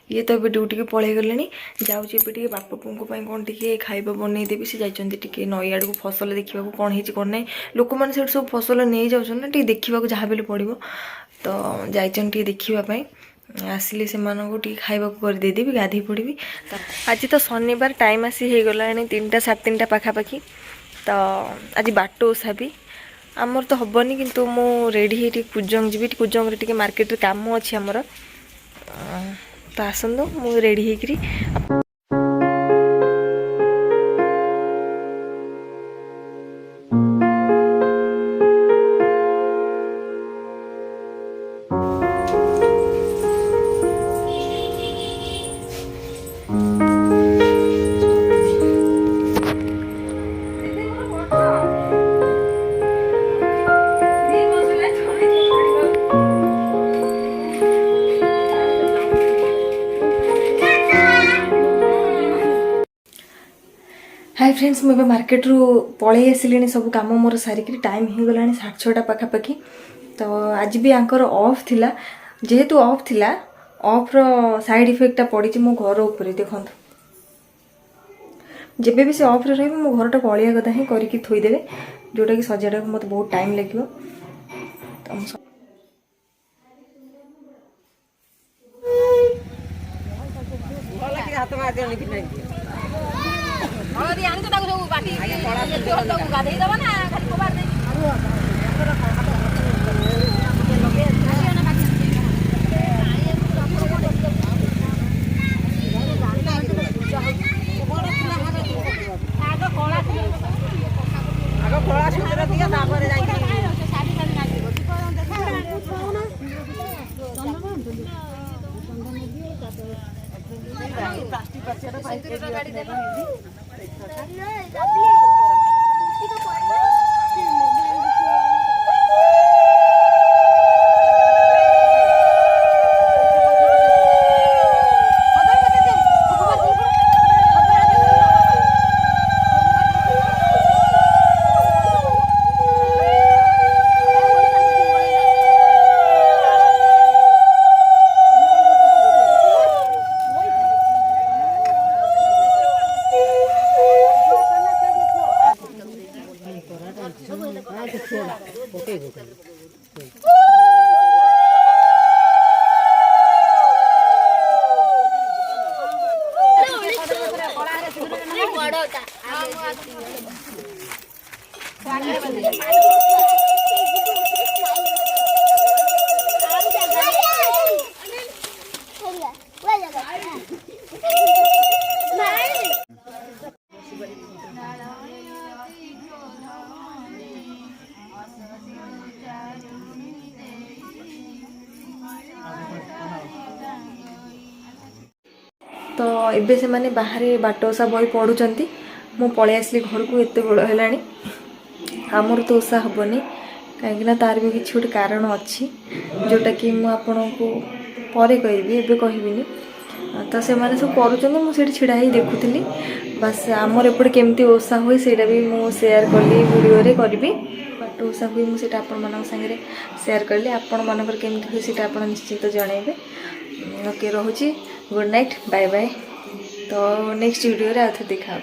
ये तो ये ड्यूटी के पलि गले जाऊँगी बापा पुओं कौन टे खाଇବା बनईदेवी से जाइए नई आड़ को फसल देखा कौन हो कौन ना लोक मैंने सब फसल नहीं जाऊँ टे देखा जहाँ भी पड़ो तो जाइए देखापी आसिले से खाइबा करदेदेवी गाधे पड़ी आज तो शनिवार टाइम आसी हो गला 3टा 3:30 पाखापाखि तो आज बाट ओषा भी आमर तो हेनी किंतु मु रेडी है कुजंग जी कुजंग रे मार्केट रे काम अच्छी आमर तो आसतु मु रेडी होकरी हाय फ्रेंड्स मुझे मार्केट रू पलि आसिले सब कम मोर सारिक टाइम हो गला 6:30 पाखापाखि तो आज भी आंकर ऑफ थिला जेहेतु ऑफ थिला ऑफ रो साइड इफेक्टा पड़ी मो घर ऊपर देखो जेबे भी से ऑफ रे रही मो घरटा कलिया कथा ही करके थोईदेवे जोटा कि सजाड़ा मत बहुत टाइम लगे तो हलदी आनी तो ताको बाटी गाधेई दबा ना खाली खबर दे आगो कला सुंदर दिया तापर जाई प्लास्टिक परसेट पाइप गाड़ी दे तो एबे से माने बाहर बाटोसा बही पढ़ुंट मु पलि आसली घर को एत बड़ है आमर तो ओषा हेनी कहीं तार भी किसी गोटे कारण अच्छी जोटा कि मुझे को पर कहबी तो से मैंने सब कर छाड़ा ही देखुली बस आमर एपटे केमती ओषा हुए से भी मुझे सेयार कली वीडियो करी बाट ओषा हुए मुझे आपण सागर सेयार कली आपण मानकर केमती हुए से आप निश्चिंत जनइबे ओके रोची गुड नाइट बाय बाय तो नेक्स्ट वीडियो रे आउथे देखा।